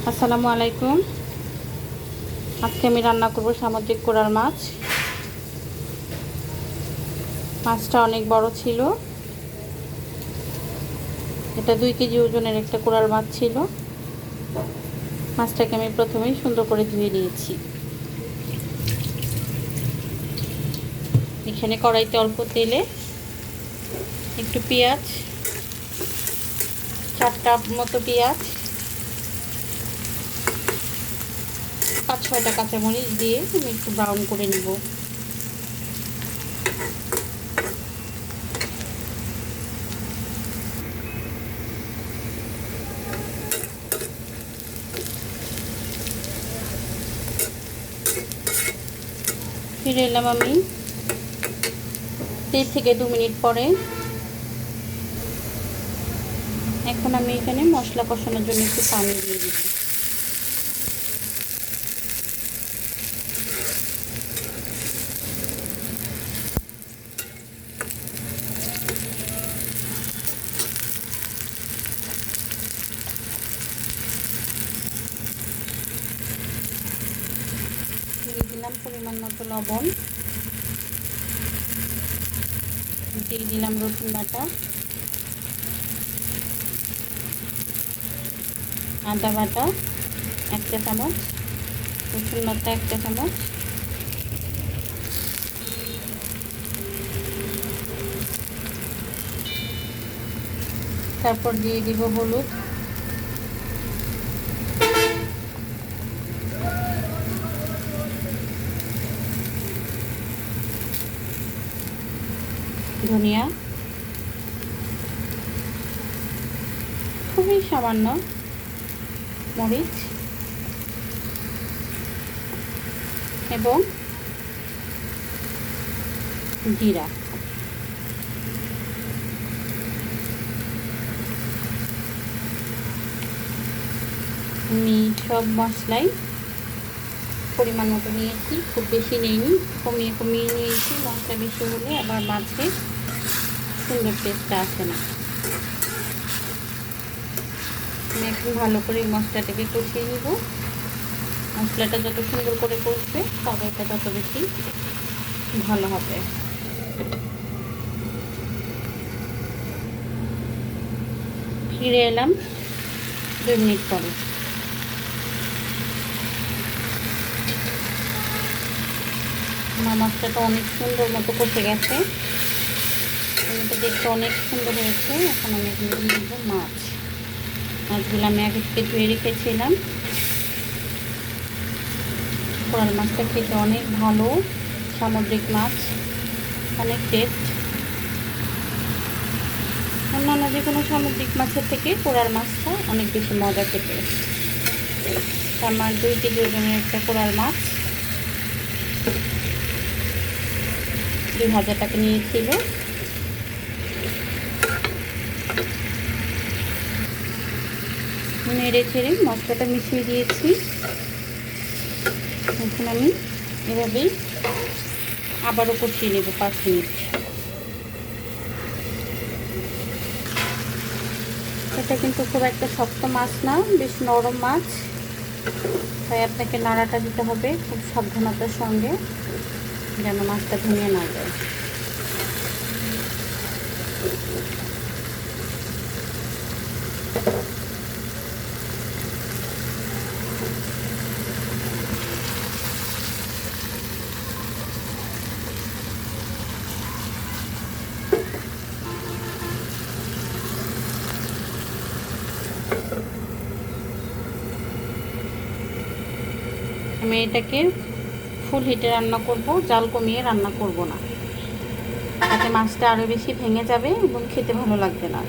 আসসালামু আলাইকুম। আজকে আমি রান্না করব সামুদ্রিক কোরাল মাছ। মাছটা অনেক বড় ছিল। এটা 2 কেজি ওজনের একটা কোরাল মাছ ছিল। মাছটাকে আমি প্রথমেই সুন্দর করে ধুয়ে নিয়েছি। এখানে কড়াইতে অল্প তেলে একটু পেঁয়াজ, 4টা মতো পেঁয়াজ, 5-6টা কাঁচামরিচ দিয়ে আমি একটু ব্রাউন করে নিব। ফিরে এলাম আমি 1 থেকে 2 মিনিট পরে। এখন আমি এখানে মশলা কষানোর জন্য একটু পানি দিয়ে দিচ্ছি। দিয়ে দিলাম পরিমাণ মতো লবণ, দিয়ে দিলাম রসুন বাটা, আদা বাটা 1 চা চামচ, রসুন বাটা 1 চা চামচ, তারপর দিয়ে দিব হলুদ, ধনিয়া, খুবই সামান্য মরিচ এবং জিরা। আমি সব মশলাই পরিমাণ মতো নিয়েছি, খুব বেশি নেইনি, কমিয়ে কমিয়ে নিয়েছি। মশলা বেশি হলে আবার মাছে সুন্দর টেস্টটা আসে না। আমি এখন ভালো করে মশলাটাকে কষিয়ে নিব। মশলাটা যত সুন্দর করে কষবে তরকারিটা তত বেশি ভালো হবে। ফিরে এলাম 2 মিনিট পরে। আমার মশলাটা অনেক সুন্দর মতো কষে গেছে, এটা দেখতে অনেক সুন্দর হয়েছে। এখন আমি এখানে দিয়ে দেবো মাছগুলো আমি আগে থেকে ধুয়ে রেখেছিলাম। কোরাল মাছটা খেতে অনেক ভালো, সামুদ্রিক মাছ, অনেক টেস্ট। অন্যান্য যে কোনো সামুদ্রিক মাছের থেকে কোরাল মাছটা অনেক বেশি মজা খেতে। আমার 2 কেজি ওজনের একটা কোরাল মাছ 2000 টাকা নিয়েছিল। নেড়ে ছেড়ে মশলাটা মিশিয়ে দিয়েছি। এখন আমি এভাবেই আবারও কষিয়ে নেব 5 মিনিট। এটা কিন্তু খুব একটা শক্ত মাছ না, বেশ নরম মাছ, তাই আপনাকে নাড়াটা দিতে হবে খুব সাবধানতার সঙ্গে, যেন মাছটা ভেঙে না যায়। আমি এটাকে ফুল হিটে রান্না করব, জাল কমিয়ে রান্না করব না, তাতে মাছটা আরও বেশি ভেঙে যাবে এবং খেতে ভালো লাগবে না।